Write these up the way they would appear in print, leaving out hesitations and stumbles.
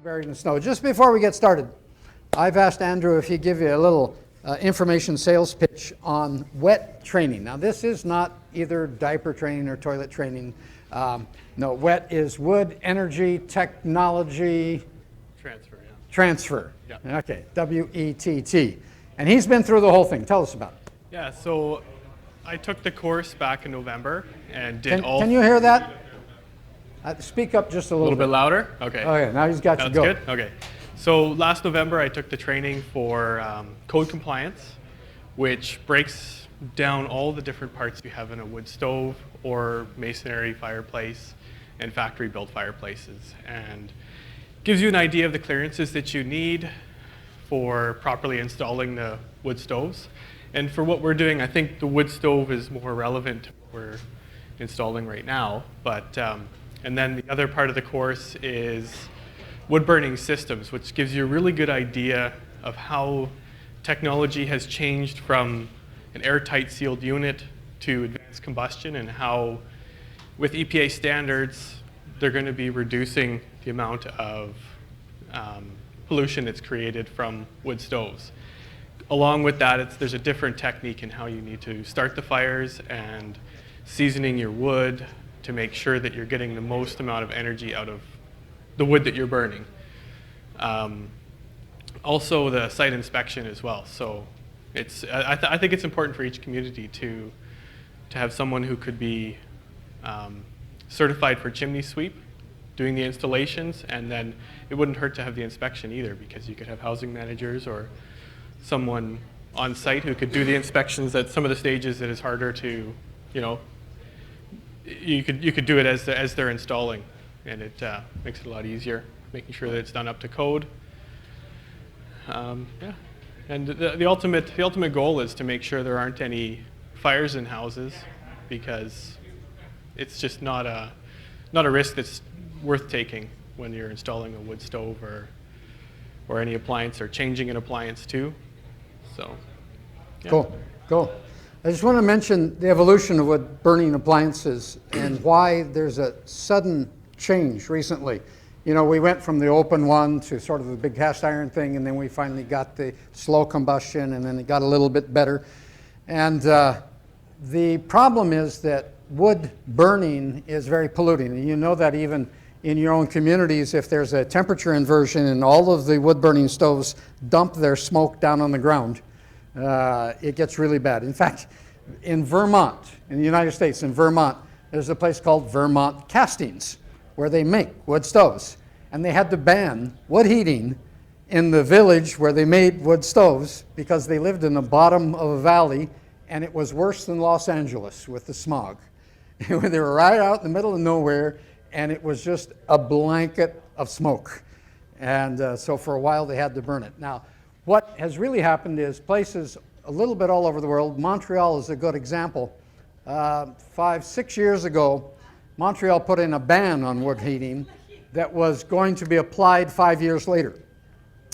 Buried in snow. Just before we get started, I've asked Andrew if he'd give you a little information sales pitch on wet training. Now, this is not either diaper training or toilet training. No, wet is wood, energy, technology, transfer. Yeah. Okay, W-E-T-T. And he's been through the whole thing. Tell us about it. Yeah, so I took the course back in November and did Can you hear that? Speak up just a a little bit louder? Okay. Okay, now he's got you That's going. good? Okay. So last November I took the training for code compliance, which breaks down all the different parts you have in a wood stove or masonry fireplace and factory-built fireplaces, and gives you an idea of the clearances that you need for properly installing the wood stoves. And for what we're doing, I think the wood stove is more relevant to what we're installing right now. But and then the other part of the course is wood burning systems, which gives you a really good idea of how technology has changed from an airtight sealed unit to advanced combustion, and how with EPA standards they're going to be reducing the amount of pollution that's created from wood stoves. Along with that, there's a different technique in how you need to start the fires and seasoning your wood to make sure that you're getting the most amount of energy out of the wood that you're burning. Also the site inspection as well. So I think it's important for each community to have someone who could be certified for chimney sweep, doing the installations, and then it wouldn't hurt to have the inspection either, because you could have housing managers or someone on site who could do the inspections at some of the stages that is harder to, you could do it as they're installing, and it makes it a lot easier, making sure that it's done up to code. Yeah, and the ultimate goal is to make sure there aren't any fires in houses, because it's just not a risk that's worth taking when you're installing a wood stove or any appliance, or changing an appliance too. So, yeah. Cool. I just want to mention the evolution of wood burning appliances and why there's a sudden change recently. We went from the open one to sort of the big cast iron thing, and then we finally got the slow combustion, and then it got a little bit better. And the problem is that wood burning is very polluting, and you know that even in your own communities, if there's a temperature inversion and all of the wood burning stoves dump their smoke down on the ground, it gets really bad. In fact, in Vermont, in the United States, in Vermont, there's a place called Vermont Castings, where they make wood stoves. And they had to ban wood heating in the village where they made wood stoves, because they lived in the bottom of a valley, and it was worse than Los Angeles with the smog. They were right out in the middle of nowhere, and it was just a blanket of smoke. And so for a while they had to burn it. Now, what has really happened is places a little bit all over the world, Montreal is a good example. 5-6 years ago, Montreal put in a ban on wood heating that was going to be applied 5 years later.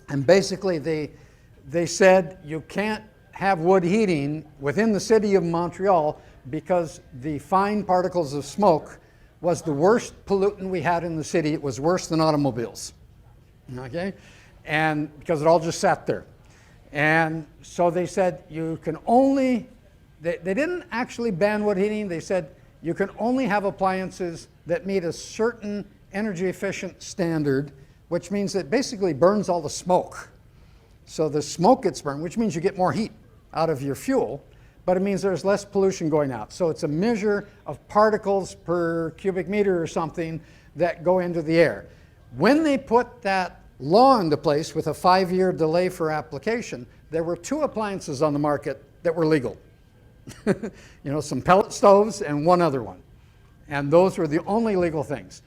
And basically they said you can't have wood heating within the city of Montreal because the fine particles of smoke was the worst pollutant we had in the city. It was worse than automobiles, okay? And because it all just sat there. And so they said you can only, they didn't actually ban wood heating, they said you can only have appliances that meet a certain energy efficient standard, which means it basically burns all the smoke. So the smoke gets burned, which means you get more heat out of your fuel, but it means there's less pollution going out. So it's a measure of particles per cubic meter or something that go into the air. When they put that law into place with a 5-year delay for application, there were 2 appliances on the market that were legal. Some pellet stoves and one other one. And those were the only legal things.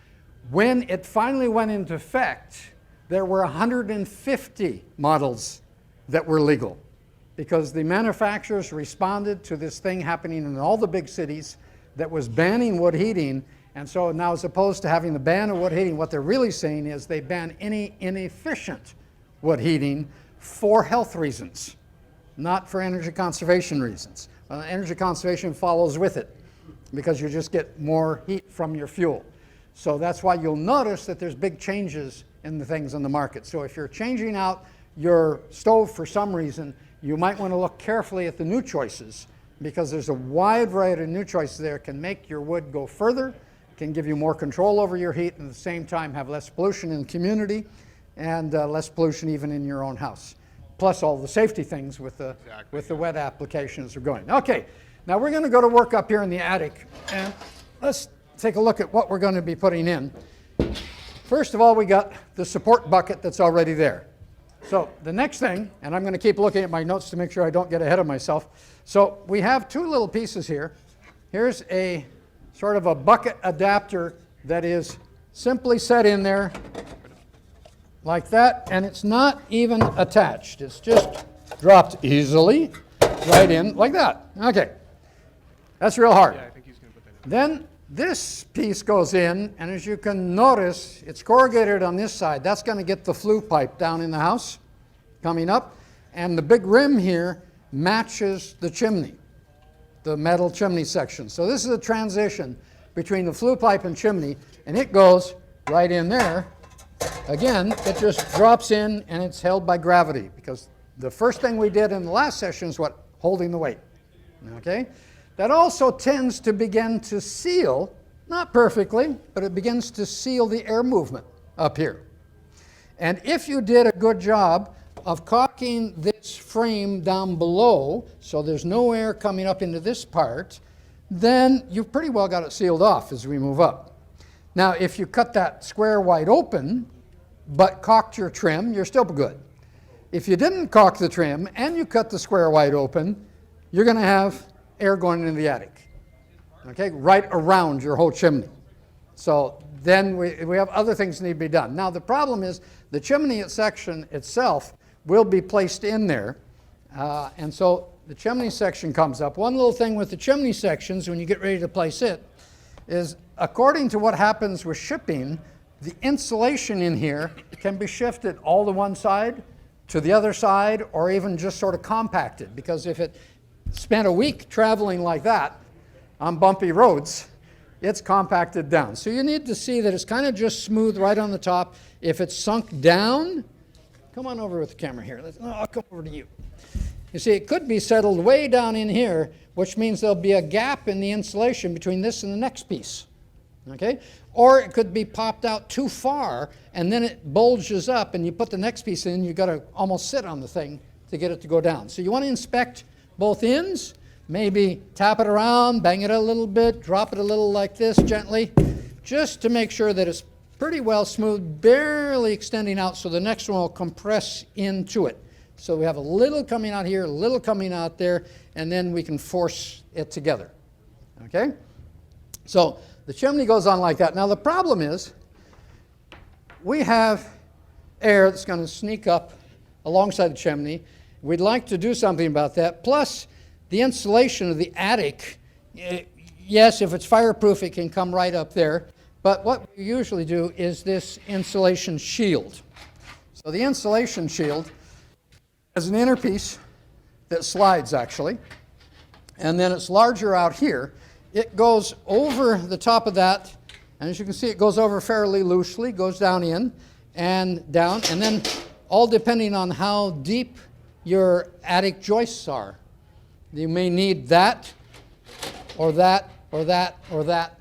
When it finally went into effect, there were 150 models that were legal, because the manufacturers responded to this thing happening in all the big cities that was banning wood heating. And so now, as opposed to having the ban of wood heating, what they're really saying is they ban any inefficient wood heating for health reasons, not for energy conservation reasons. Energy conservation follows with it, because you just get more heat from your fuel. So that's why you'll notice that there's big changes in the things on the market. So if you're changing out your stove for some reason, you might want to look carefully at the new choices, because there's a wide variety of new choices there. Can make your wood go further, can give you more control over your heat, and at the same time have less pollution in the community and less pollution even in your own house. Plus all the safety things with the wet applications are going. Okay, now we're going to go to work up here in the attic, and let's take a look at what we're going to be putting in. First of all, we got the support bucket that's already there. So the next thing, and I'm going to keep looking at my notes to make sure I don't get ahead of myself. So we have two little pieces here. Here's a sort of a bucket adapter that is simply set in there like that, and it's not even attached. It's just dropped easily right in like that. Okay, that's real hard. Yeah, I think he's going to put that in. Then this piece goes in, and as you can notice, it's corrugated on this side. That's going to get the flue pipe down in the house coming up, and the big rim here matches the chimney, the metal chimney section. So this is a transition between the flue pipe and chimney, and it goes right in there. Again, it just drops in, and it's held by gravity, because the first thing we did in the last session is what? Holding the weight. Okay? That also tends to begin to seal, not perfectly, but it begins to seal the air movement up here. And if you did a good job of caulking this frame down below, so there's no air coming up into this part, then you've pretty well got it sealed off as we move up. Now, if you cut that square wide open, but caulked your trim, you're still good. If you didn't caulk the trim and you cut the square wide open, you're going to have air going into the attic, okay, right around your whole chimney. So then we have other things that need to be done. Now the problem is the chimney section itself will be placed in there, and so the chimney section comes up. One little thing with the chimney sections when you get ready to place it is, according to what happens with shipping, the insulation in here can be shifted all to one side, to the other side, or even just sort of compacted, because if it spent a week traveling like that on bumpy roads, it's compacted down. So you need to see that it's kind of just smooth right on the top. If it's sunk down, come on over with the camera here. I'll come over to you. You see, it could be settled way down in here, which means there'll be a gap in the insulation between this and the next piece. Okay? Or it could be popped out too far, and then it bulges up, and you put the next piece in, you've got to almost sit on the thing to get it to go down. So you want to inspect both ends, maybe tap it around, bang it a little bit, drop it a little like this gently, just to make sure that it's pretty well smooth, barely extending out, so the next one will compress into it. So we have a little coming out here, a little coming out there, and then we can force it together. Okay? So the chimney goes on like that. Now the problem is we have air that's going to sneak up alongside the chimney. We'd like to do something about that. Plus, the insulation of the attic, yes, if it's fireproof, it can come right up there. But what we usually do is this insulation shield. So the insulation shield is an inner piece that slides, actually. And then it's larger out here. It goes over the top of that. And as you can see, it goes over fairly loosely, goes down in and down. And then all depending on how deep your attic joists are. You may need that, or that, or that, or that,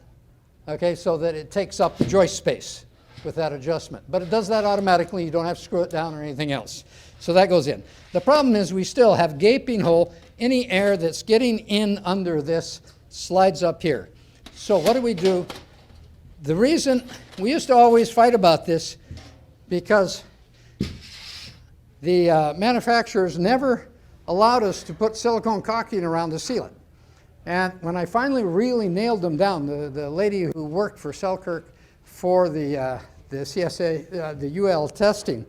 okay, so that it takes up the joist space with that adjustment. But it does that automatically. You don't have to screw it down or anything else. So that goes in. The problem is we still have gaping hole. Any air that's getting in under this slides up here. So what do? The reason, we used to always fight about this because the manufacturers never allowed us to put silicone caulking around to seal it. And when I finally really nailed them down, the lady who worked for Selkirk for the CSA, the UL testing,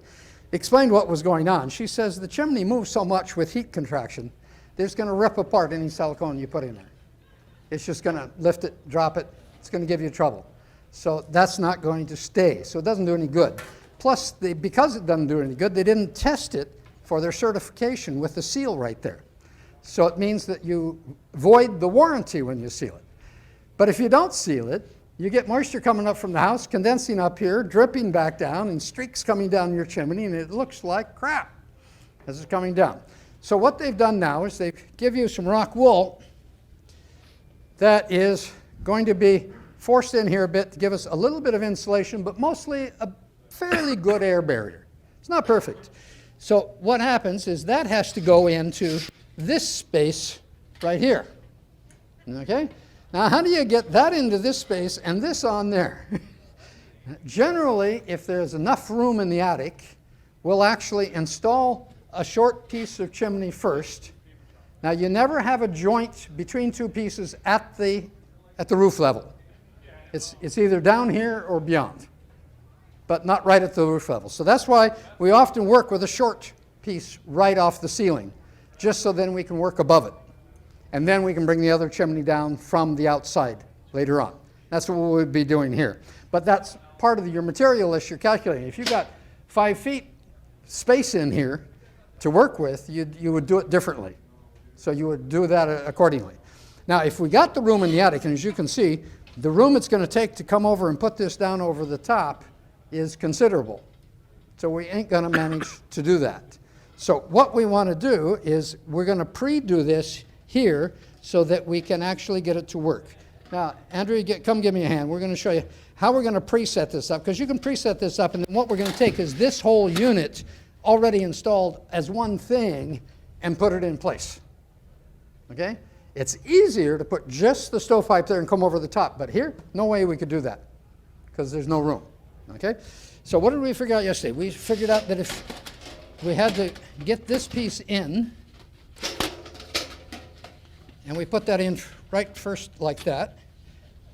explained what was going on. She says the chimney moves so much with heat contraction that it's going to rip apart any silicone you put in there. It's just going to lift it, drop it. It's going to give you trouble. So that's not going to stay. So it doesn't do any good. Plus, because it doesn't do any good, they didn't test it for their certification with the seal right there. So it means that you void the warranty when you seal it. But if you don't seal it, you get moisture coming up from the house, condensing up here, dripping back down, and streaks coming down your chimney, and it looks like crap as it's coming down. So what they've done now is they give you some rock wool that is going to be forced in here a bit to give us a little bit of insulation, but mostly a fairly good air barrier. It's not perfect. So what happens is that has to go into this space right here. Okay? Now, how do you get that into this space and this on there? Generally, if there's enough room in the attic, we'll actually install a short piece of chimney first. Now, you never have a joint between two pieces at the roof level. It's either down here or beyond, but not right at the roof level. So that's why we often work with a short piece right off the ceiling, just so then we can work above it. And then we can bring the other chimney down from the outside later on. That's what we'll be doing here. But that's part of your material list you're calculating. If you've got 5 feet space in here to work with, you would do it differently. So you would do that accordingly. Now, if we got the room in the attic, and as you can see, the room it's going to take to come over and put this down over the top is considerable. So we ain't going to manage to do that. So what we want to do is we're going to pre-do this here so that we can actually get it to work. Now, Andrew, come give me a hand. We're going to show you how we're going to preset this up, because you can preset this up, and then what we're going to take is this whole unit already installed as one thing and put it in place. Okay? It's easier to put just the stovepipe there and come over the top, but here, no way we could do that because there's no room. Okay? So what did we figure out yesterday? We figured out that if we had to get this piece in, and we put that in right first like that.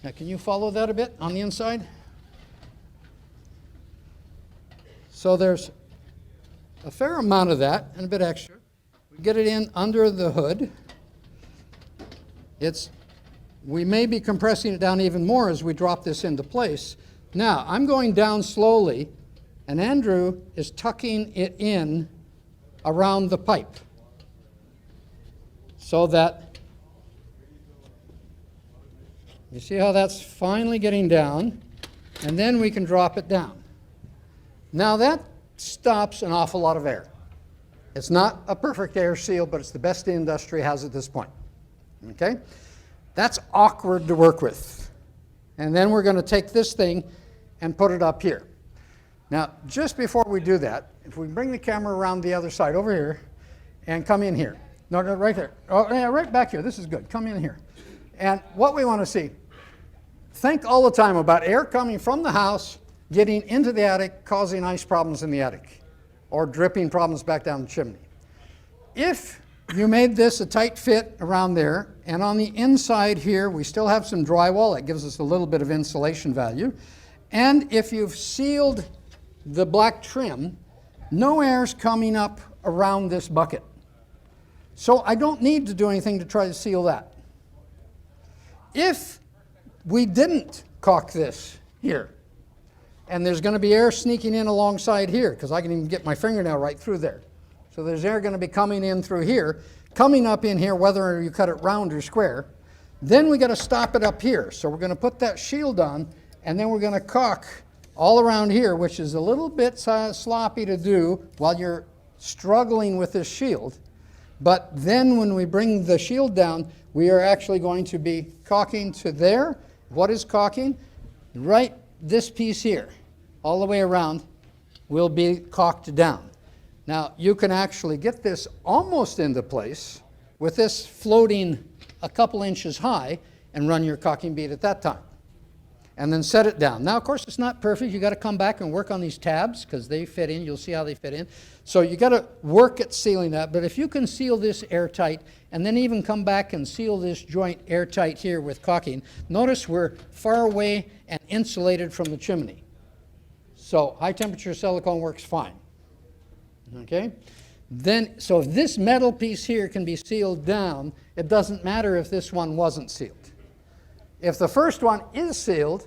Now, can you follow that a bit on the inside? So there's a fair amount of that and a bit extra. We get it in under the hood. We may be compressing it down even more as we drop this into place. Now, I'm going down slowly, and Andrew is tucking it in around the pipe so that you see how that's finally getting down, and then we can drop it down. Now that stops an awful lot of air. It's not a perfect air seal, but it's the best the industry has at this point. Okay? That's awkward to work with. And then we're going to take this thing and put it up here. Now, just before we do that, if we bring the camera around the other side over here and come in here. No, right there. Oh, yeah, right back here. This is good. Come in here. And what we want to see, think all the time about air coming from the house, getting into the attic, causing ice problems in the attic, or dripping problems back down the chimney. If you made this a tight fit around there, and on the inside here, we still have some drywall, that gives us a little bit of insulation value, and if you've sealed the black trim, no air's coming up around this bucket. So I don't need to do anything to try to seal that. If we didn't caulk this here, and there's going to be air sneaking in alongside here, because I can even get my fingernail right through there. So there's air going to be coming in through here, coming up in here, whether you cut it round or square. Then we got to stop it up here. So we're going to put that shield on, and then we're going to caulk all around here, which is a little bit sloppy to do while you're struggling with this shield. But then when we bring the shield down, we are actually going to be caulking to there. What is caulking? Right this piece here, all the way around, will be caulked down. Now, you can actually get this almost into place with this floating a couple inches high and run your caulking bead at that time. And then set it down. Now, of course, it's not perfect. You've got to come back and work on these tabs because they fit in. You'll see how they fit in. So you got to work at sealing that. But if you can seal this airtight and then even come back and seal this joint airtight here with caulking, notice we're far away and insulated from the chimney. So high temperature silicone works fine. Okay? Then, so if this metal piece here can be sealed down, it doesn't matter if this one wasn't sealed. If the first one is sealed,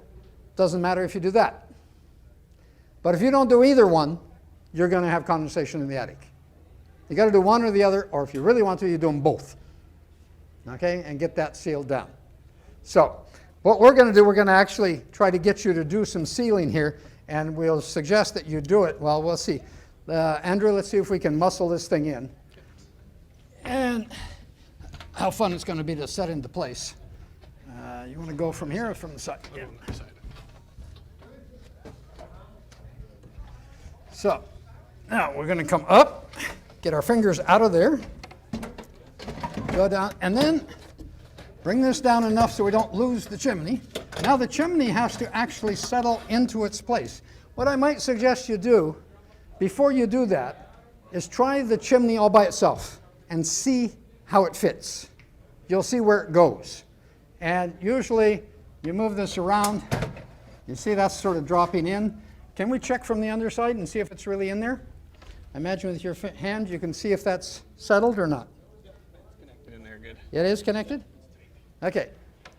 doesn't matter if you do that. But if you don't do either one, you're going to have condensation in the attic. You got to do one or the other, or if you really want to, you do them both. Okay, and get that sealed down. So what we're going to do, we're going to actually try to get you to do some sealing here, and we'll suggest that you do it. Well, we'll see. Andrew, let's see if we can muscle this thing in. And how fun it's going to be to set into place. You want to go from here or from the side? Yeah. So now we're going to come up, get our fingers out of there, go down, and then bring this down enough so we don't lose the chimney. Now the chimney has to actually settle into its place. What I might suggest you do before you do that is try the chimney all by itself and see how it fits. You'll see where it goes. And usually you move this around, you see that's sort of dropping in. Can we check from the underside and see if it's really in there? I imagine with your hand you can see if that's settled or not. Yep, it's connected in there good. It is connected? Okay,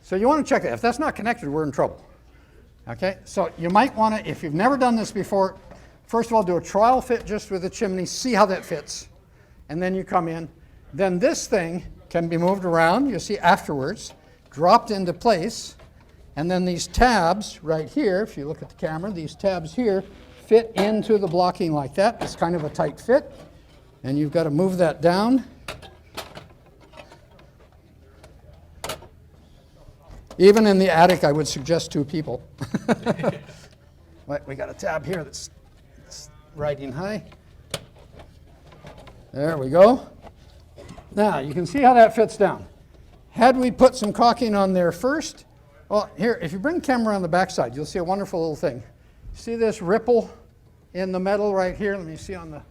so you want to check that. If that's not connected, we're in trouble. Okay, so you might want to, if you've never done this before, first of all, do a trial fit just with the chimney, see how that fits, and then you come in. Then this thing can be moved around, you'll see afterwards, dropped into place, and then these tabs right here, if you look at the camera, these tabs here fit into the blocking like that. It's kind of a tight fit, and you've got to move that down. Even in the attic, I would suggest 2 people. Right, we got a tab here that's riding high. There we go. Now, you can see how that fits down. Had we put some caulking on there first, well, here, if you bring the camera on the backside, you'll see a wonderful little thing. See this ripple in the metal right here? Let me see on the,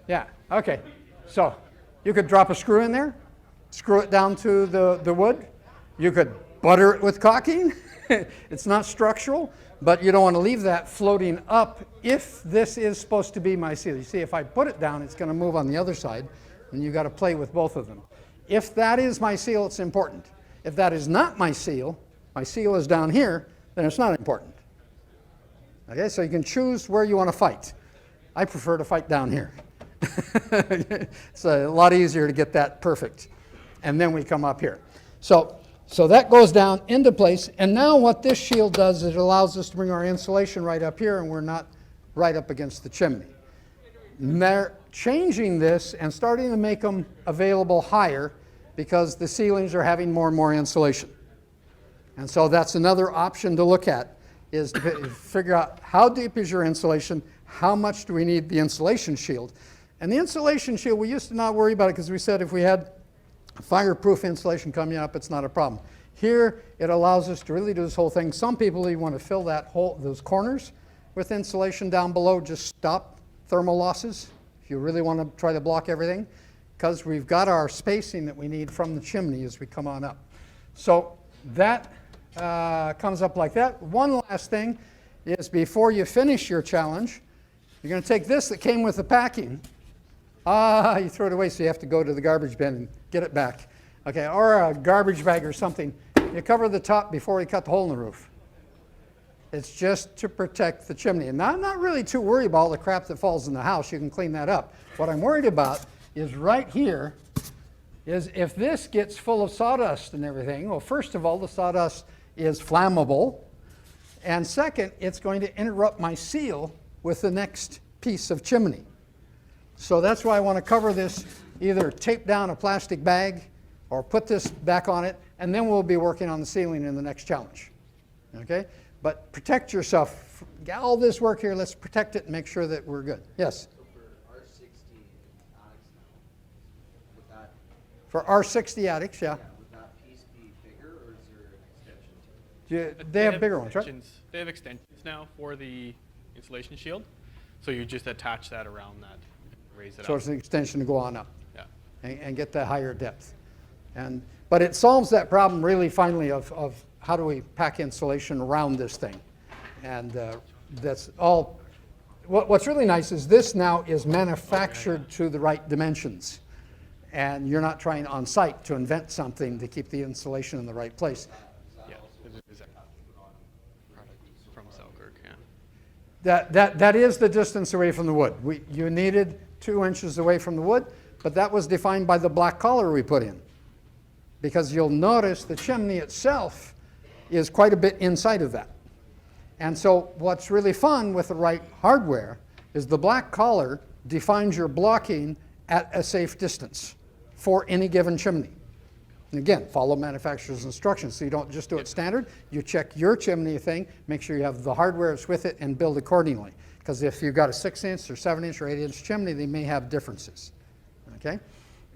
yeah, okay. So you could drop a screw in there, screw it down to the wood. You could butter it with caulking. It's not structural, but you don't want to leave that floating up if this is supposed to be my seal. You see, if I put it down, it's going to move on the other side, and you've got to play with both of them. If that is my seal, it's important. If that is not my seal is down here, then it's not important. Okay, so you can choose where you want to fight. I prefer to fight down here. It's a lot easier to get that perfect. And then we come up here. So that goes down into place, and now what this shield does is it allows us to bring our insulation right up here, and we're not right up against the chimney. And they're changing this and starting to make them available higher because the ceilings are having more and more insulation. And so that's another option to look at, is to figure out how deep is your insulation, how much do we need the insulation shield. And the insulation shield, we used to not worry about it because we said if we had fireproof insulation coming up, it's not a problem. Here, it allows us to really do this whole thing. Some people even want to fill that hole, those corners with insulation down below, just stop thermal losses if you really want to try to block everything, because we've got our spacing that we need from the chimney as we come on up. So that comes up like that. One last thing is before you finish your challenge, you're going to take this that came with the packing. You throw it away, so you have to go to the garbage bin and get it back. Okay, or a garbage bag or something. You cover the top before you cut the hole in the roof. It's just to protect the chimney. And I'm not really too worried about all the crap that falls in the house. You can clean that up. What I'm worried about is right here, is if this gets full of sawdust and everything. Well, first of all, the sawdust is flammable. And second, it's going to interrupt my seal with the next piece of chimney. So that's why I want to cover this, either tape down a plastic bag or put this back on it, and then we'll be working on the ceiling in the next challenge. Okay? But protect yourself. Got all this work here, let's protect it and make sure that we're good. Yes? So for R60 attics now, would that... For R60 attics, yeah. Would that piece be bigger, or is there an extension to it? They have bigger ones, right? They have extensions now for the insulation shield, so you just attach that around that, raise it So up. it's an extension to go on up. Yeah. And get the higher depth. But it solves that problem really finally of how do we pack insulation around this thing. And that's all. What's really nice is this now is manufactured to the right dimensions. And you're not trying on site to invent something to keep the insulation in the right place. Yeah, it is a product from Selkirk, yeah. That is the distance away from the wood. You needed 2 inches away from the wood, but that was defined by the black collar we put in. Because you'll notice the chimney itself is quite a bit inside of that. And so what's really fun with the right hardware is the black collar defines your blocking at a safe distance for any given chimney. And again, follow manufacturer's instructions. So you don't just do it standard. You check your chimney thing, make sure you have the hardware that's with it, and build accordingly. Because if you've got a 6-inch or 7-inch or 8-inch chimney, they may have differences. Okay?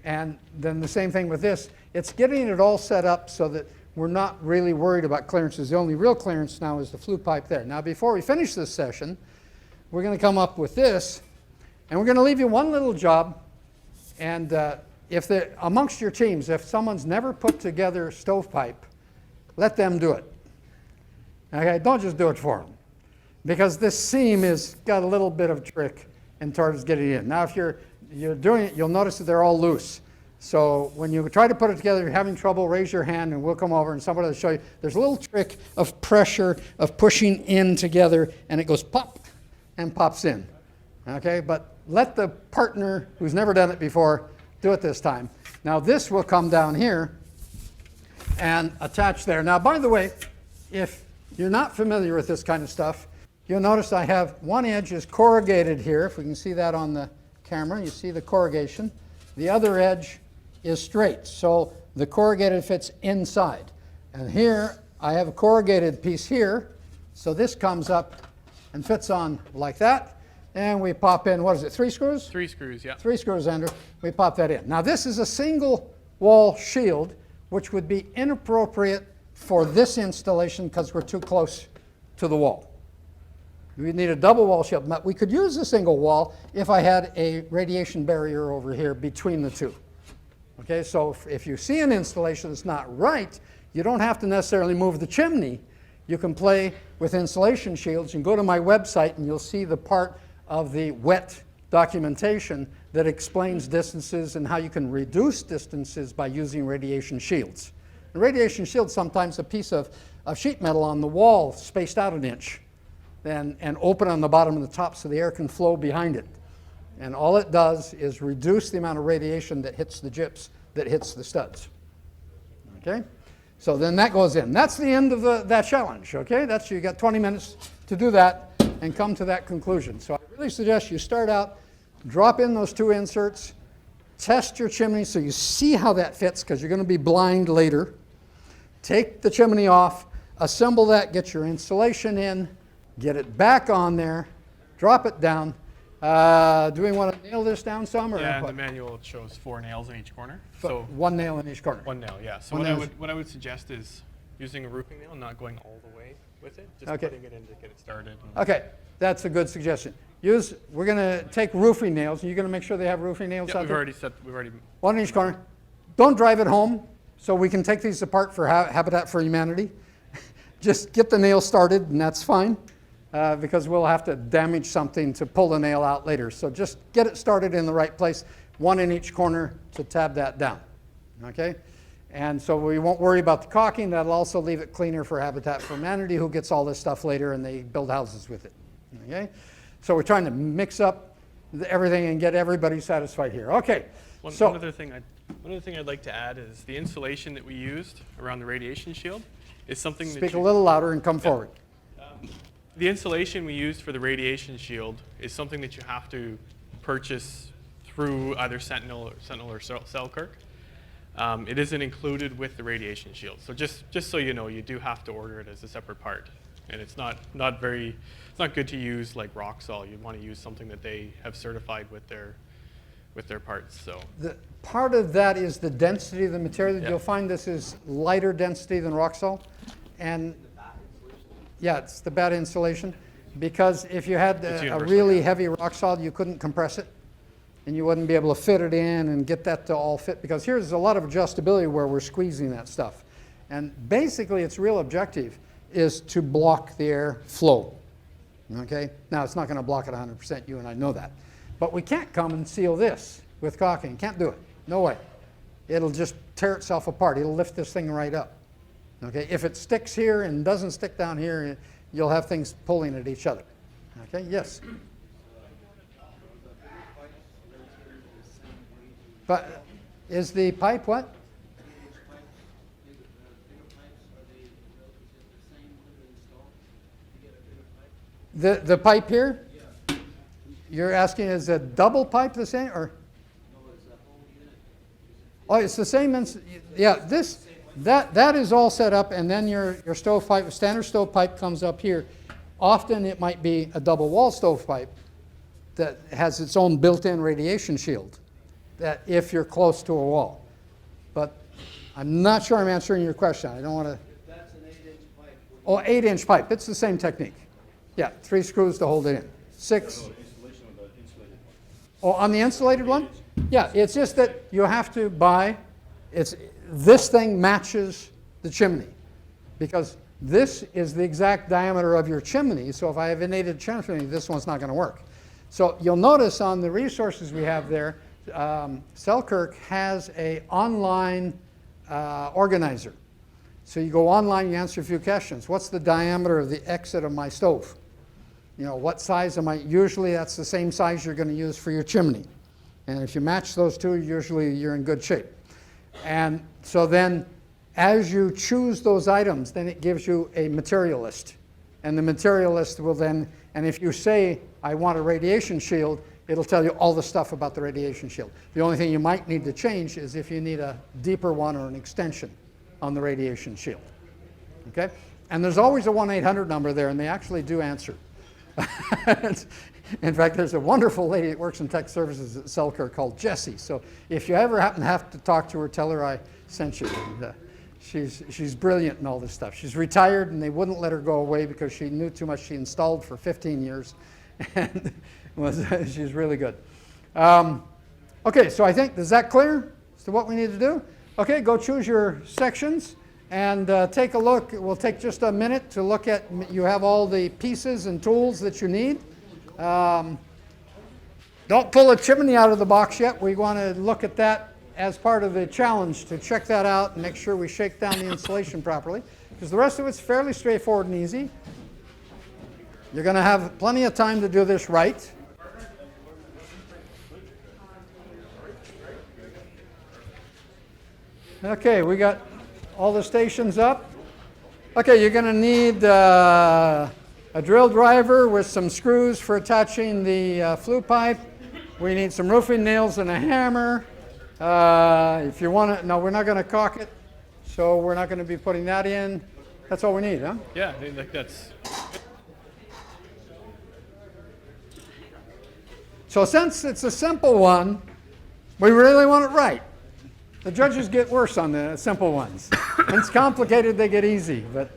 And then the same thing with this. It's getting it all set up so that we're not really worried about clearances. The only real clearance now is the flue pipe there. Now, before we finish this session, we're going to come up with this, and we're going to leave you one little job. And if amongst your teams, if someone's never put together stovepipe, let them do it. Okay, don't just do it for them, because this seam has got a little bit of trick in towards getting it in. Now, if you're doing it, you'll notice that they're all loose. So when you try to put it together, you're having trouble, raise your hand, and we'll come over and somebody will show you. There's a little trick of pressure, of pushing in together, and it goes pop and pops in. Okay, but let the partner who's never done it before do it this time. Now this will come down here and attach there. Now, by the way, if you're not familiar with this kind of stuff, you'll notice I have one edge is corrugated here. If we can see that on the camera, you see the corrugation. The other edge is straight, so the corrugated fits inside. And here I have a corrugated piece here, so this comes up and fits on like that. And we pop in, what is it, 3 screws? 3 screws, yeah. 3 screws, Andrew. We pop that in. Now this is a single wall shield, which would be inappropriate for this installation because we're too close to the wall. We need a double wall shield. But we could use a single wall if I had a radiation barrier over here between the two. Okay, so if you see an installation that's not right, you don't have to necessarily move the chimney. You can play with insulation shields. You can go to my website and you'll see the part of the wet documentation that explains distances and how you can reduce distances by using radiation shields. A radiation shield is sometimes a piece of sheet metal on the wall spaced out 1 inch and open on the bottom and the top so the air can flow behind it. And all it does is reduce the amount of radiation that hits the gyps, that hits the studs. Okay? So then that goes in. That's the end of that challenge. Okay? You got 20 minutes to do that and come to that conclusion. So I really suggest you start out, drop in those 2 inserts, test your chimney so you see how that fits, because you're going to be blind later. Take the chimney off, assemble that, get your insulation in, get it back on there, drop it down. Do we want to nail this down some? Or Yeah, in the manual it shows 4 nails in each corner. So 1 nail in each corner. 1 nail, yeah. So what I would suggest is using a roofing nail, not going all the way with it, just putting it in to get it started. Okay, that's a good suggestion. We're going to take roofing nails. Are you going to make sure they have roofing nails out there? We've already. 1 in each corner. Don't drive it home so we can take these apart for Habitat for Humanity. Just get the nail started and that's fine, because we'll have to damage something to pull the nail out later. So just get it started in the right place, 1 in each corner to tab that down. Okay? And so we won't worry about the caulking. That'll also leave it cleaner for Habitat for Humanity, who gets all this stuff later and they build houses with it. Okay? So we're trying to mix up everything and get everybody satisfied here. Okay. One other thing I'd like to add is the insulation that we used around the radiation shield is something Speak a little louder and come forward. The insulation we used for the radiation shield is something that you have to purchase through either Sentinel or Selkirk. It isn't included with the radiation shield. So just so you know, you do have to order it as a separate part. And it's not good to use like Roxol. You'd want to use something that they have certified with their parts. So part of that is the density of the material. Yeah. You'll find this is lighter density than Roxol. And yeah, it's the bad insulation. Because if you had a really heavy Roxol, you couldn't compress it. And you wouldn't be able to fit it in and get that to all fit. Because here's a lot of adjustability where we're squeezing that stuff. And basically, its real objective is to block the air flow. Okay? Now, it's not going to block it 100%. You and I know that. But we can't come and seal this with caulking. Can't do it. No way. It'll just tear itself apart. It'll lift this thing right up. Okay? If it sticks here and doesn't stick down here, you'll have things pulling at each other. Okay? Yes? But is the pipe what? The pipe here? You're asking, is a double pipe the same, or? Oh, it's the same, yeah, that is all set up, and then your stovepipe, standard stovepipe comes up here. Often it might be a double wall stovepipe that has its own built-in radiation shield, that if you're close to a wall. But I'm not sure I'm answering your question. I don't want to. If that's an 8-inch pipe. Oh, 8-inch pipe. It's the same technique. Yeah, 3 screws to hold it in. 6. Oh, on the insulated one? Yeah, it's just that you have to buy, this thing matches the chimney, because this is the exact diameter of your chimney, so if I have veneered chimney, this one's not going to work. So you'll notice on the resources we have there, Selkirk has an online organizer. So you go online, you answer a few questions. What's the diameter of the exit of my stove? You know, what size am I? Usually that's the same size you're going to use for your chimney. And if you match those two, usually you're in good shape. And so then as you choose those items, then it gives you a material list. And the material list will then, and if you say, I want a radiation shield, it'll tell you all the stuff about the radiation shield. The only thing you might need to change is if you need a deeper one or an extension on the radiation shield. Okay? And there's always a 1-800 number there, and they actually do answer. In fact, there's a wonderful lady that works in tech services at Selkirk called Jessie. So if you ever happen to have to talk to her, tell her I sent you. And, she's brilliant in all this stuff. She's retired, and they wouldn't let her go away because she knew too much. She installed for 15 years, and she's really good. Okay, so I think, is that clear as to what we need to do? Okay, go choose your sections. And take a look. We'll take just a minute to look at, you have all the pieces and tools that you need. Don't pull a chimney out of the box yet. We want to look at that as part of the challenge to check that out and make sure we shake down the insulation properly, because the rest of it's fairly straightforward and easy. You're going to have plenty of time to do this right. Okay, we got all the stations up. Okay, you're going to need a drill driver with some screws for attaching the flue pipe. We need some roofing nails and a hammer. If you want to, no, we're not going to caulk it, so we're not going to be putting that in. That's all we need, huh? Yeah, I think that's. So since it's a simple one, we really want it right. The judges get worse on the simple ones. When it's complicated, they get easy, but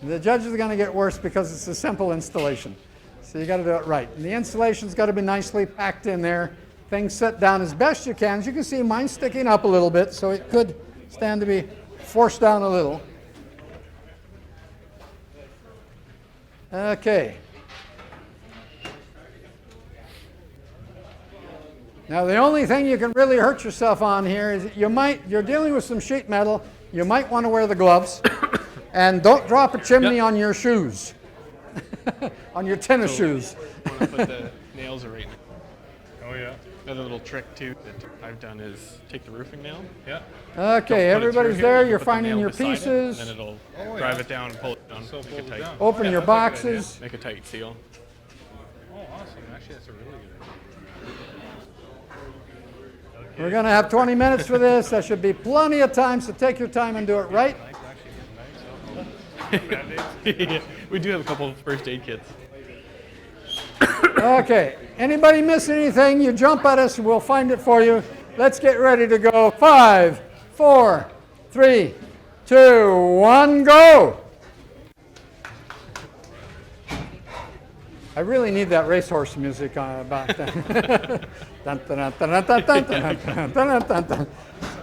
the judges are going to get worse because it's a simple installation. So you got to do it right. And the insulation's got to be nicely packed in there. Things set down as best you can. As you can see, mine's sticking up a little bit, so it could stand to be forced down a little. Okay. Now the only thing you can really hurt yourself on here is you're dealing with some sheet metal, you might want to wear the gloves, and don't drop a chimney on your shoes, on your tennis shoes. Want to put the nails right now. Oh, yeah. Another little trick too that I've done is take the roofing nail. Yeah. Okay, Don't put it through everybody's here, there, you you're put the finding nail your beside it, pieces, and then it'll Oh, drive yeah. it down and pull it down, So make pull it it tight. down. open Yeah, your that's a good idea. boxes. Make a tight seal. Oh, awesome. Actually, that's a really good idea. We're going to have 20 minutes for this. That should be plenty of time, so take your time and do it right. Yeah, we do have a couple of first aid kits. Okay, anybody miss anything, you jump at us, we'll find it for you. Let's get ready to go. 5, 4, 3, 2, 1, go! I really need that racehorse music about that.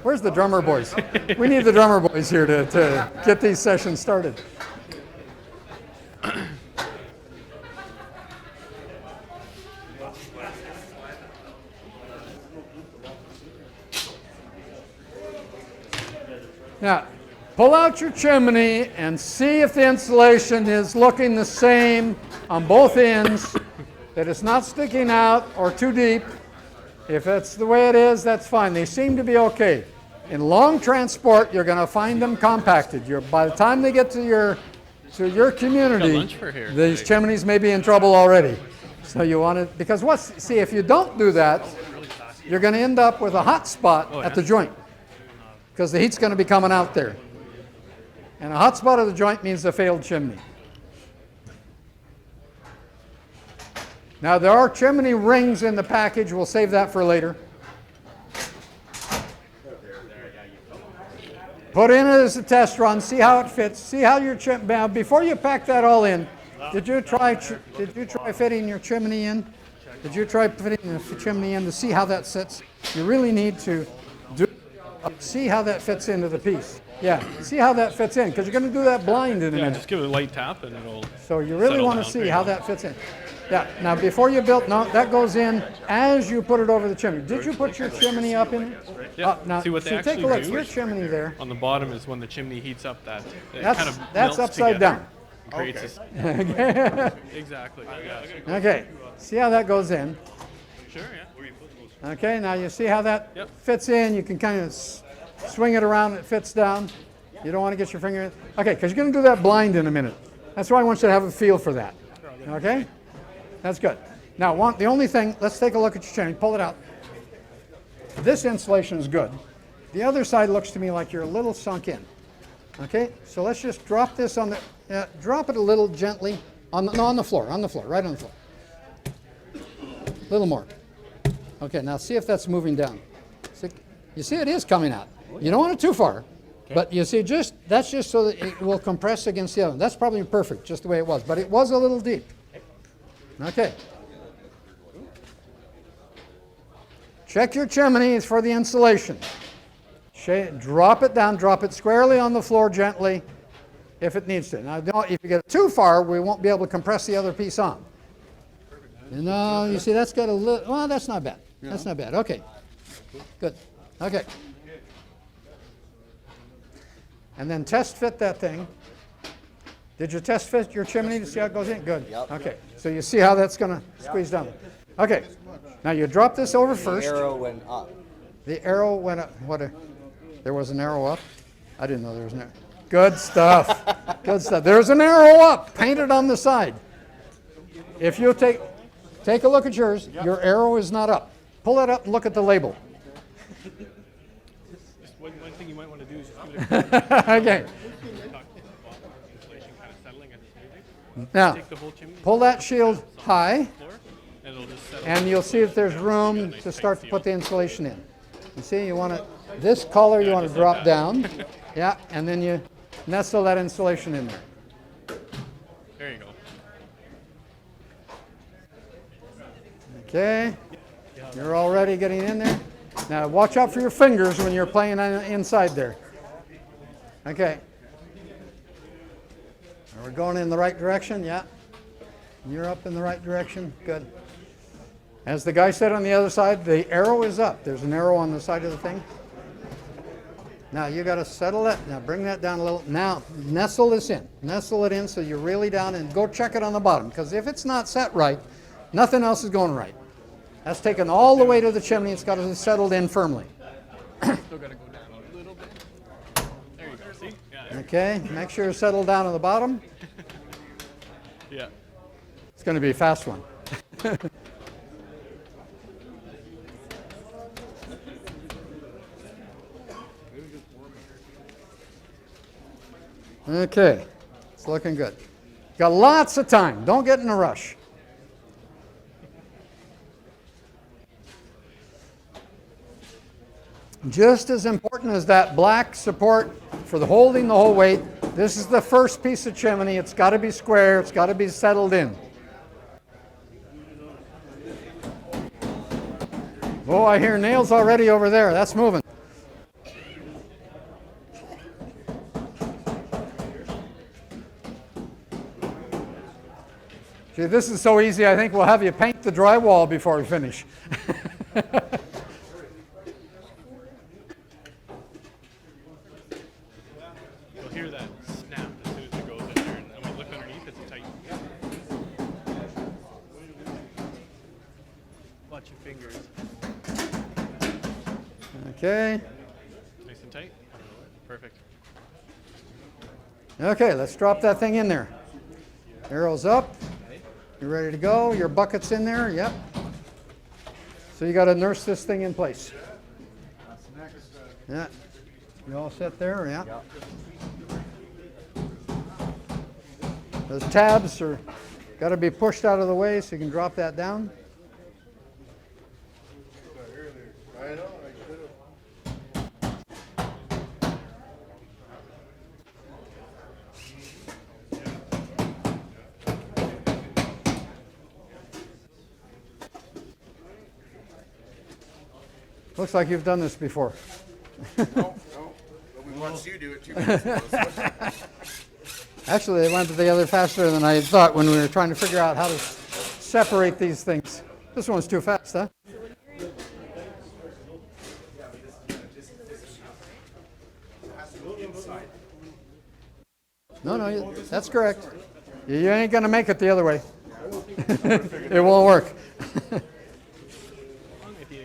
Where's the drummer boys? We need the drummer boys here to get these sessions started. Now, pull out your chimney and see if the insulation is looking the same on both ends, that it's not sticking out or too deep. If that's the way it is, that's fine. They seem to be okay. In long transport, you're going to find them compacted. By the time they get to your to your community, lunch for here. these chimneys may be in trouble already. So you want to, because see, if you don't do that, you're going to end up with a hot spot at the joint, because the heat's going to be coming out there. And a hot spot of the joint means a failed chimney. Now, there are chimney rings in the package. We'll save that for later. Put in it as a test run, see how it fits, see how your chimney. Now, before you pack that all in, did you try fitting your chimney in? Did you try fitting the chimney in to see how that sits? You really need to see how that fits into the piece. Yeah, see how that fits in, because you're going to do that blind in a minute. Just give it a light tap and it'll. So you really want to see how that fits in. Yeah, now before you build, no, that goes in as you put it over the chimney. Did you put your chimney up in it? Yeah. Now, See what they take a actually look, do? your chimney there. On the bottom is when the chimney heats up, that it That's, kind of that's melts upside together down. and creates this. Exactly. Yeah. Okay, see how that goes in. Sure. Yeah. Okay, now you see how that Yep. fits in. You can kind of swing it around, it fits down. You don't want to get your finger in. Okay, because you're going to do that blind in a minute. That's why I want you to have a feel for that. Okay? That's good. Now, the only thing, let's take a look at your chimney. Pull it out. This insulation is good. The other side looks to me like you're a little sunk in. Okay, so let's just drop this on the, drop it a little gently on the floor, right on the floor. A little more. Okay, now see if that's moving down. See, you see it is coming out. You don't want it too far, but you see that's just so that it will compress against the other. That's probably perfect, just the way it was, but it was a little deep. Okay. Check your chimneys for the insulation. Drop it down, drop it squarely on the floor gently if it needs to. Now, if you get it too far, we won't be able to compress the other piece on. No, you see, that's got a little, well, that's not bad. That's not bad. Okay. Good. Okay. And then test fit that thing. Did you test fit your chimney to see how it goes in? Good. Yep. Okay. So you see how that's going to squeeze down. Okay. Now you drop this over first. The arrow went up. The arrow went up. There was an arrow up? I didn't know there was an arrow. Good stuff. Good stuff. There's an arrow up, painted on the side. If you take a look at yours, your arrow is not up. Pull it up and look at the label. Just one thing you might want to do is just give it a Okay. insulation kind of settling at the smoothing. Now, Take the whole chimney pull that shield high, floor and it'll just settle. and you'll see if there's room to start to put the insulation in. You see, you want this collar you want to drop down. Yeah, and then you nestle that insulation in there. There you go. Okay, you're already getting in there. Now watch out for your fingers when you're playing inside there. Okay. Are we going in the right direction? Yeah. You're up in the right direction. Good. As the guy said on the other side, the arrow is up. There's an arrow on the side of the thing. Now you got to settle it. Now bring that down a little. Now nestle this in. Nestle it in so you're really down, and go check it on the bottom, because if it's not set right, nothing else is going right. That's taken all the way to the chimney. It's got to be settled in firmly. Still got to go down a little bit. There you go. See? Yeah. Okay, make sure it's settled down on the bottom. Yeah. It's going to be a fast one. Okay, it's looking good. Got lots of time. Don't get in a rush. Just as important as that black support for holding the whole weight, this is the first piece of chimney. It's got to be square. It's got to be settled in. Oh, I hear nails already over there. That's moving. Gee, this is so easy, I think we'll have you paint the drywall before we finish. You'll hear that snap as soon as it goes in there. And when you look underneath, it's tight. Watch your fingers. Okay. Nice and tight. Perfect. Okay, let's drop that thing in there. Arrow's up. You ready to go? Your bucket's in there? Yep. So you got to nurse this thing in place. Yeah. You all set there? Yeah. Those tabs are got to be pushed out of the way so you can drop that down. Looks like you've done this before. No, but we watched you do it 2 minutes ago. So. Actually, it went together faster than I had thought when we were trying to figure out how to separate these things. This one's too fast, huh? No, that's correct. You ain't going to make it the other way. It won't work. If you,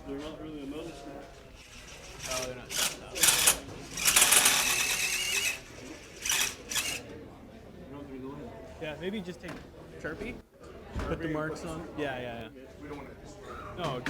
They're not really a medicine. oh, they're not. Yeah, maybe just take Sharpie, put the marks on. Yeah. We don't want to. No.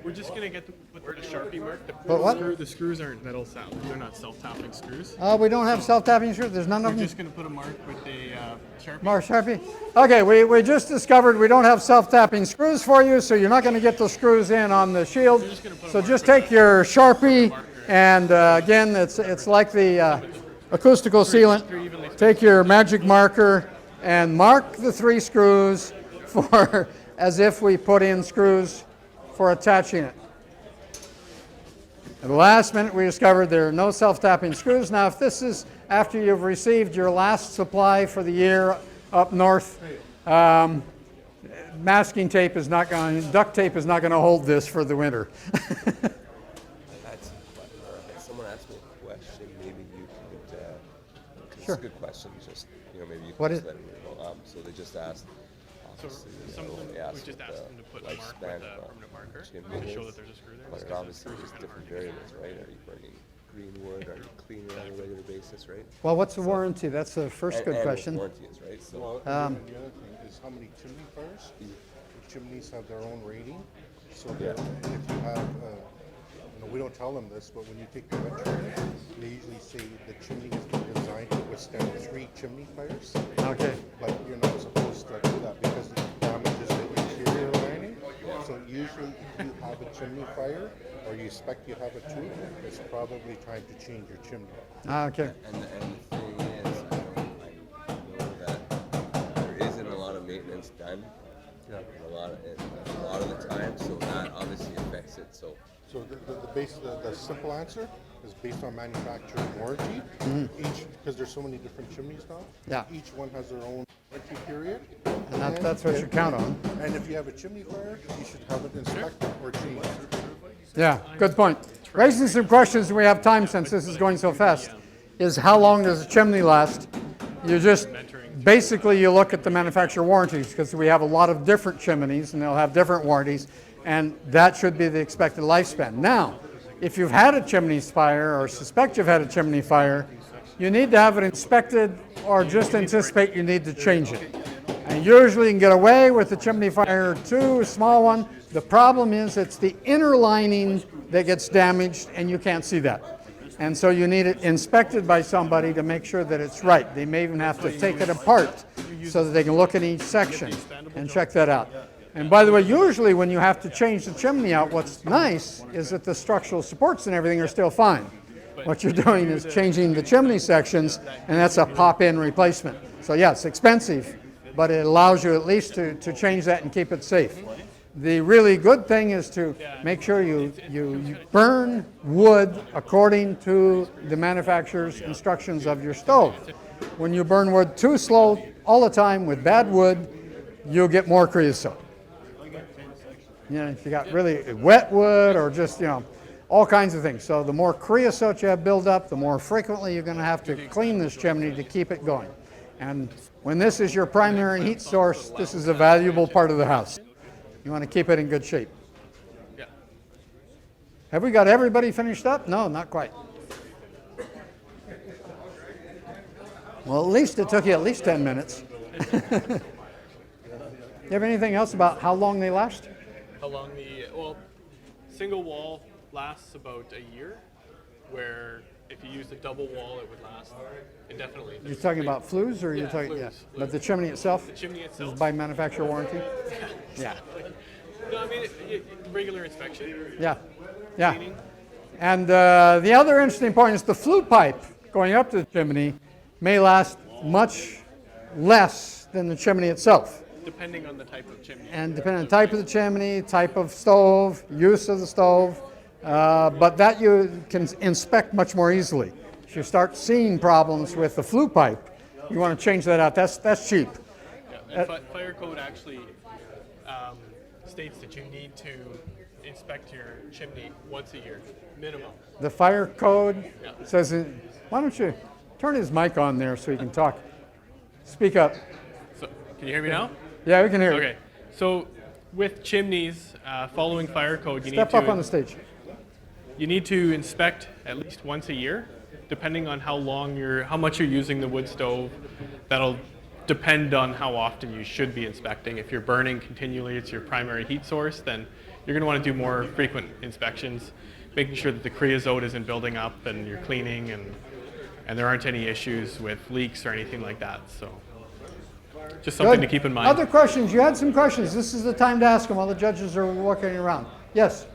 We're just gonna get put the Sharpie mark. But what? The screws aren't metal sound. They're not self-tapping screws. We don't have self-tapping screws. There's none of We're them. just gonna put a mark with a Sharpie. Mark Sharpie. Okay, we just discovered we don't have self-tapping screws for you, so you're not going to get the screws in on the shield. just gonna put a So mark just with take your Sharpie, and again, it's like the acoustical sealant. Take your magic marker and mark the 3 screws for as if we put in screws for attaching it. At the last minute, we discovered there are no self-tapping screws. Now, if this is after you've received your last supply for the year up north, masking tape is not going, duct tape is not going to hold this for the winter. Someone asked me a question. Maybe you could. Sure. It's a good question. Just maybe you could What just is- let me know. So they just asked. So obviously, some of them, they we asked just what asked the them to put a mark lifespan with a of permanent marker chimney to show is. that there's a screw there. But because obviously, the there's screws are different kinda hard to variables, right? Are you burning green wood? Are you cleaning on a regular basis, right? Well, what's the warranty? That's the first good And what question. warranty is, right? So Well, and the other thing is how many chimney fires. The chimneys have their own rating, so that if you have, we don't tell them this, but when you take the winter, they usually say the chimney is designed to withstand 3 chimney fires. Okay. But you're not supposed to do that because it damages the interior lining. So usually if you have a chimney fire or you expect you have a tube, it's probably time to change your chimney. Okay. and the thing is, I know that there isn't a lot of maintenance done. Yeah. A lot of the time, so that obviously affects it. So. So the simple answer is based on manufacturer warranty. Each, because there's so many different chimneys now. Yeah. Each one has their own warranty period. And that's what you count on. And if you have a chimney fire, you should have it inspected or changed. Yeah, good point. Raising some questions, we have time since this is going so fast, is how long does a chimney last? You just, basically you look at the manufacturer warranties because we have a lot of different chimneys and they'll have different warranties, and that should be the expected lifespan. Now, if you've had a chimney fire or suspect you've had a chimney fire, you need to have it inspected or just anticipate you need to change it. And usually you can get away with a chimney fire too, a small one. The problem is it's the inner lining that gets damaged and you can't see that. And so you need it inspected by somebody to make sure that it's right. They may even have to take it apart so that they can look at each section and check that out. And by the way, usually when you have to change the chimney out, what's nice is that the structural supports and everything are still fine. What you're doing is changing the chimney sections, and that's a pop-in replacement. So yeah, it's expensive, but it allows you at least to change that and keep it safe. The really good thing is to make sure you burn wood according to the manufacturer's instructions of your stove. When you burn wood too slow all the time with bad wood, you'll get more creosote. You know, if you got really wet wood or just, all kinds of things. So the more creosote you have built up, the more frequently you're going to have to clean this chimney to keep it going. And when this is your primary heat source, this is a valuable part of the house. You want to keep it in good shape. Yeah. Have we got everybody finished up? No, not quite. Well, at least it took you at least 10 minutes. You have anything else about how long they last? How long single wall lasts about a year, where if you use a double wall, it would last indefinitely. You're talking about flues, or you're Yeah, talking, flues. But the chimney itself? The chimney itself. Is by manufacturer warranty? Yeah. No, I mean regular inspection. Yeah. Yeah. Cleaning. And the other interesting point is the flue pipe going up to the chimney may last much less than the chimney itself. Depending on the type of chimney. And depending on the type of the chimney, type of stove, use of the stove, but that you can inspect much more easily. If you start seeing problems with the flue pipe, you want to change that out. That's cheap. Yeah, and fire code actually states that you need to inspect your chimney once a year, minimum. The fire code Yeah. says, why don't you turn his mic on there so he can talk? Speak up. So, can you hear me now? Yeah, we can hear you. Okay. So, with chimneys, following fire code, Step up on the stage. you need to inspect at least once a year, depending on how much you're using the wood stove. That'll depend on how often you should be inspecting. If you're burning continually, it's your primary heat source, then you're going to want to do more frequent inspections, making sure that the creosote isn't building up and you're cleaning and there aren't any issues with leaks or anything like that. So just something Good. to keep in mind. Other questions? You had some questions. This is the time to ask them while the judges are walking around. Yes?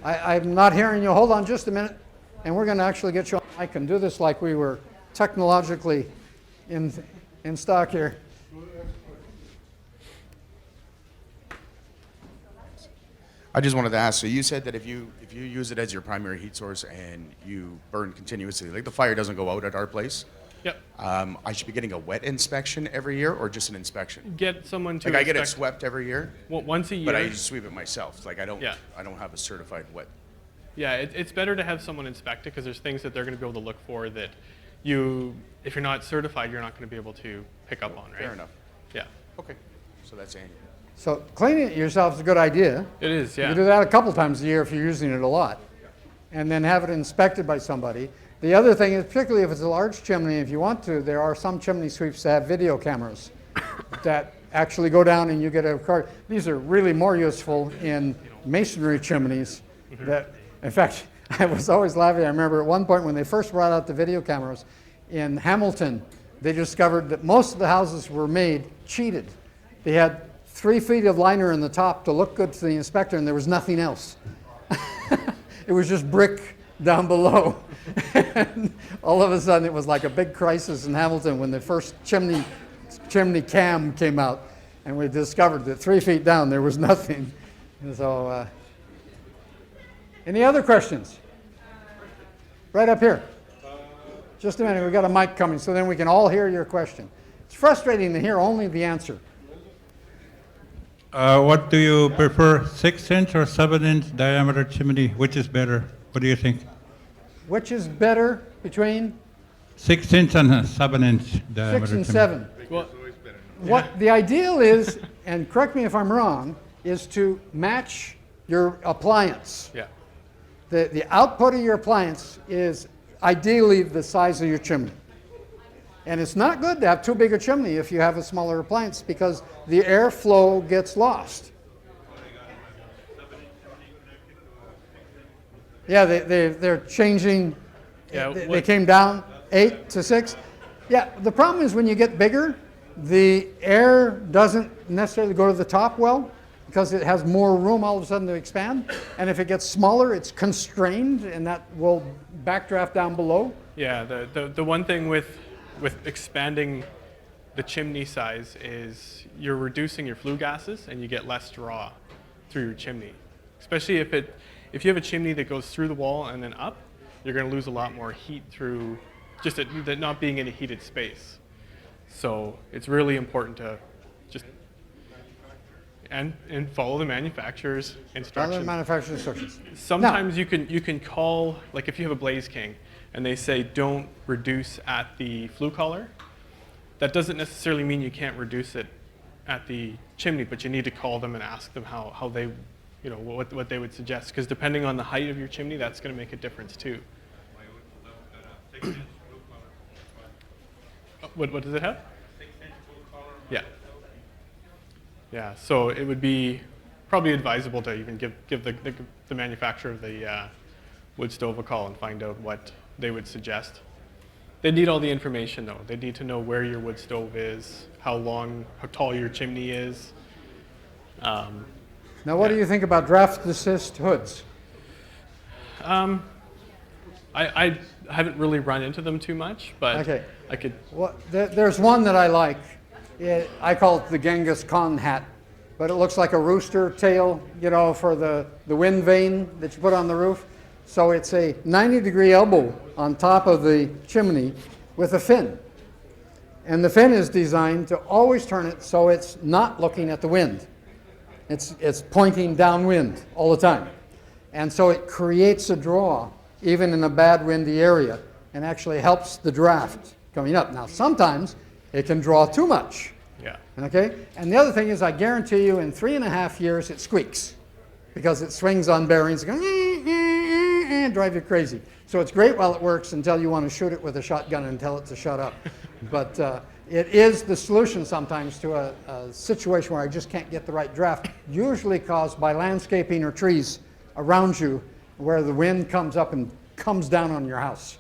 I'm not hearing you. Hold on just a minute. And we're going to actually get you on mic and do this like we were technologically in stock here. I just wanted to ask, so you said that if you use it as your primary heat source and you burn continuously, like the fire doesn't go out at our place, Yep. I should be getting a wet inspection every year or just an inspection? Get someone to Like I get it inspect swept every year, once a year. but I just sweep it myself. Like I don't Yeah. have a certified wet. Yeah, it's better to have someone inspect it because there's things that they're going to be able to look for that if you're not certified, you're not going to be able to pick up on, right? Fair enough. Yeah. Okay, so that's annual. So cleaning it yourself is a good idea. It is, You yeah. can do that a couple times a year if you're using it a lot. And then have it inspected by somebody. The other thing is, particularly if it's a large chimney, if you want to, there are some chimney sweeps that have video cameras that actually go down and you get a card. These are really more useful in masonry chimneys. That, in fact, I was always laughing. I remember at one point when they first brought out the video cameras in Hamilton, they discovered that most of the houses were made cheated. They had 3 feet of liner in the top to look good to the inspector, and there was nothing else. It was just brick down below. And all of a sudden, it was like a big crisis in Hamilton when the first chimney cam came out, and we discovered that 3 feet down there was nothing. And so, any other questions? Right up here. Just a minute, we got a mic coming, so then we can all hear your question. It's frustrating to hear only the answer. What do you prefer, 6-inch or 7-inch diameter chimney? Which is better? What do you think? Which is better between 6-inch and 7-inch diameter 6 and chimney. 7? Well, What the ideal is, and correct me if I'm wrong, is to match your appliance. yeah. The output of your appliance is ideally the size of your chimney. And it's not good to have too big a chimney if you have a smaller appliance because the airflow gets lost. Yeah, they're changing. Yeah, They what- came down 8 to 6. Yeah, the problem is when you get bigger, the air doesn't necessarily go to the top well because it has more room all of a sudden to expand. And if it gets smaller, it's constrained, and that will backdraft down below. Yeah, the one thing with expanding the chimney size is you're reducing your flue gases and you get less draw through your chimney. Especially if you have a chimney that goes through the wall and then up, you're going to lose a lot more heat through just it not being in a heated space. So it's really important to just and follow the manufacturer's instructions. Other manufacturer instructions. Sometimes you can call, like if you have a Blaze King and they say don't reduce at the flue collar, that doesn't necessarily mean you can't reduce it at the chimney, but you need to call them and ask them how they, what they would suggest, because depending on the height of your chimney, that's going to make a difference too. What does it have? Yeah. Yeah, so it would be probably advisable to even give the manufacturer of the wood stove a call and find out what they would suggest. They need all the information though. They need to know where your wood stove is, how tall your chimney is. Now, what do you think about draft assist hoods? I haven't really run into them too much, but Okay. I could. Well, there's one that I like. I call it the Genghis Khan hat, but it looks like a rooster tail, you know, for the wind vane that you put on the roof. So it's a 90-degree elbow on top of the chimney with a fin. And the fin is designed to always turn it so it's not looking at the wind. It's pointing downwind all the time. And so it creates a draw even in a bad windy area and actually helps the draft coming up. Now sometimes it can draw too much. Yeah. Okay? And the other thing is I guarantee you in 3.5 years it squeaks because it swings on bearings and drive you crazy. So it's great while it works until you want to shoot it with a shotgun and tell it to shut up. But it is the solution sometimes to a situation where I just can't get the right draft, usually caused by landscaping or trees around you where the wind comes up and comes down on your house,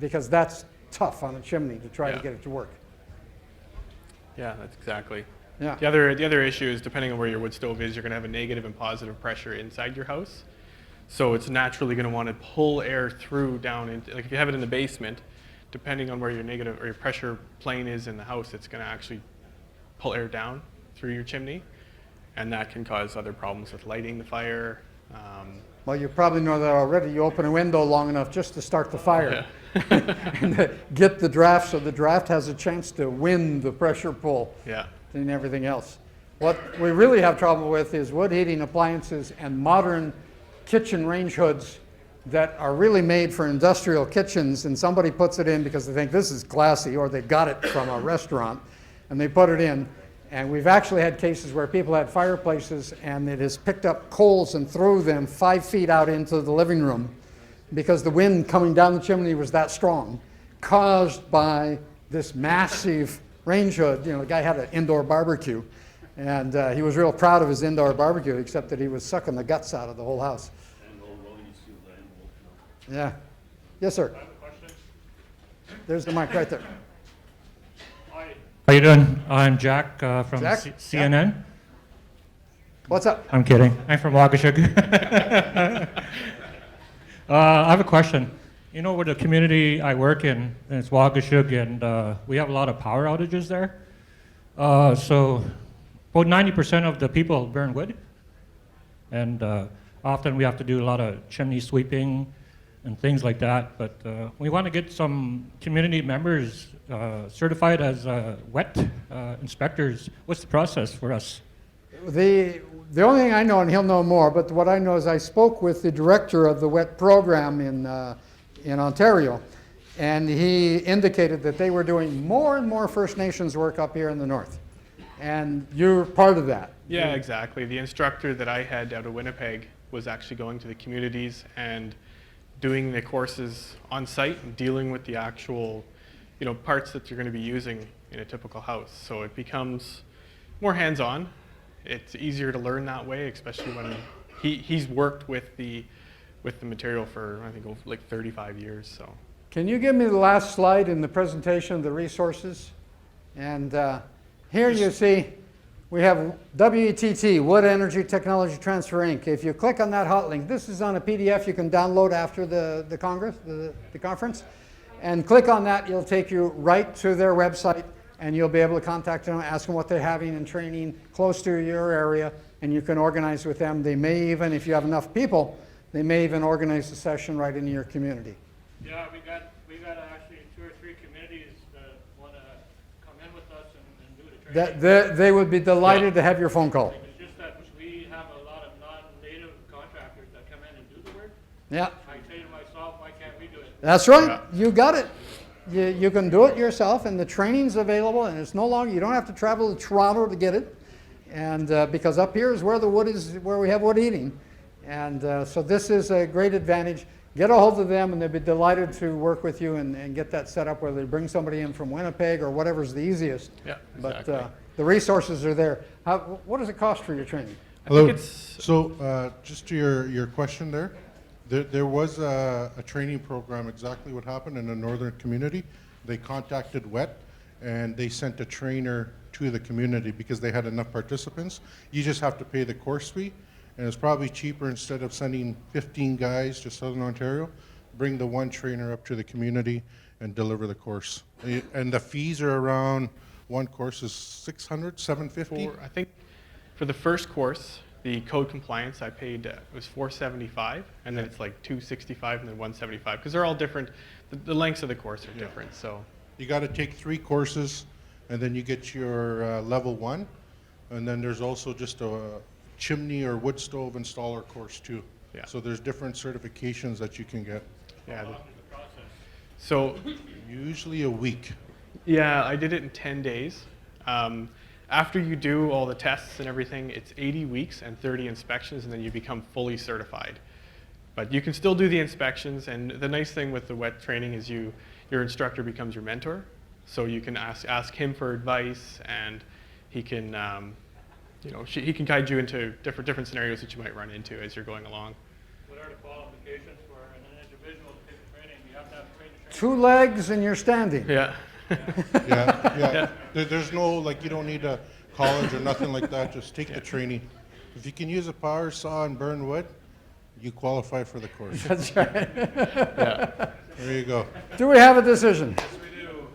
because that's tough on a chimney to try to get it to work. Yeah, that's exactly. Yeah. The other issue is depending on where your wood stove is, you're going to have a negative and positive pressure inside your house. So it's naturally going to want to pull air through down into, like if you have it in the basement, depending on where your negative or your pressure plane is in the house, it's going to actually pull air down through your chimney, and that can cause other problems with lighting the fire. Well, you probably know that already. You open a window long enough just to start the fire and get the draft, so the draft has a chance to win the pressure pull and everything else. What we really have trouble with is wood heating appliances and modern kitchen range hoods that are really made for industrial kitchens, and somebody puts it in because they think this is classy, or they got it from a restaurant and they put it in. And we've actually had cases where people had fireplaces and it has picked up coals and threw them 5 feet out into the living room because the wind coming down the chimney was that strong, caused by this massive range hood. You know, the guy had an indoor barbecue, and he was real proud of his indoor barbecue, except that he was sucking the guts out of the whole house. Yeah. Yes, sir. I have a question. There's the mic right there. How you doing? I'm Jack from Jack? CNN. What's up? I'm kidding. I'm from Waukesha. I have a question. You know, where the community I work in, and it's Waukesha, and we have a lot of power outages there. So about 90% of the people burn wood, and often we have to do a lot of chimney sweeping and things like that. But we want to get some community members certified as wet inspectors. What's the process for us? The only thing I know, and he'll know more, but what I know is I spoke with the director of the WET program in Ontario, and he indicated that they were doing more and more First Nations work up here in the north. And you're part of that. Yeah, exactly. The instructor that I had out of Winnipeg was actually going to the communities and doing the courses on site and dealing with the actual, parts that you're going to be using in a typical house. So it becomes more hands-on. It's easier to learn that way, especially when he's worked with the material for, I think, like 35 years. So. Can you give me the last slide in the presentation of the resources? And here you see we have WETT, Wood Energy Technology Transfer Inc. If you click on that hot link, this is on a PDF you can download after the conference. And click on that, it'll take you right to their website, and you'll be able to contact them, ask them what they're having in training close to your area, and you can organize with them. They may even, if you have enough people, they may even organize a session right in your community. Yeah, we got actually 2 or 3 communities that want to come in with us and do the training. They would be delighted to have your phone call. It's just that we have a lot of non-native contractors that come in and do the work. Yeah. I say to myself, why can't we do it? That's right. You got it. You can do it yourself, and the training's available, and it's no longer, you don't have to travel to Toronto to get it. And because up here is where the wood is, where we have wood heating. And so this is a great advantage. get a hold of them and they'd be delighted to work with you and get that set up, whether they bring somebody in from Winnipeg or whatever's the easiest. Yeah, But exactly. the resources are there. What does it cost for your training? I think it's So, just to your question there was a training program, exactly what happened in the northern community. They contacted WET and they sent a trainer to the community because they had enough participants. You just have to pay the course fee, and it's probably cheaper instead of sending 15 guys to Southern Ontario, bring the one trainer up to the community and deliver the course. And the fees are around, one course is 600, 750. I think for the first course, the code compliance I paid was $475, and then it's like $265 and then $175 because they're all different. The lengths of the course are different. So You got to take 3 courses, and then you get your level 1, and then there's also just a chimney or wood stove installer course too. Yeah. So there's different certifications that you can get. yeah. So Usually a week. yeah, I did it in 10 days. After you do all the tests and everything, it's 80 weeks and 30 inspections, and then you become fully certified. But you can still do the inspections, and the nice thing with the WET training is your instructor becomes your mentor, so you can ask him for advice, and he can, he can guide you into different scenarios that you might run into as you're going along. What are the qualifications for an individual to take the training? You have to have training. 2 legs and you're standing. Yeah. Yeah. There's no, like, you don't need a college or nothing like that. Just take the training. If you can use a power saw and burn wood, you qualify for the course. That's right. Yeah. There you go. Do we have a decision? Yes, we do.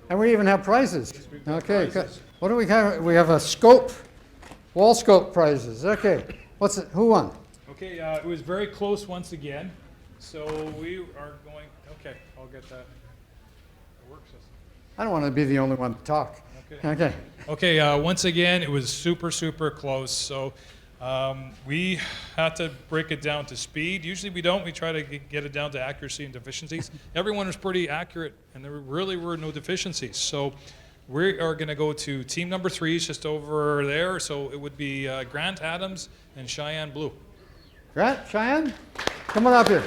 And we even have prizes. Okay. What do we have? We have a scope, wall scope prizes. Okay. What's it? Who won? Okay, it was very close once again. So we are going, okay, I'll get that. It works. I don't want to be the only one to talk. Okay. Okay, once again, it was super, super close. So we had to break it down to speed. Usually we don't. We try to get it down to accuracy and deficiencies. Everyone was pretty accurate, and there really were no deficiencies. So we are going to go to team number 3, it's just over there. So it would be Grant Adams and Cheyenne Blue. Grant, Cheyenne, come on up here.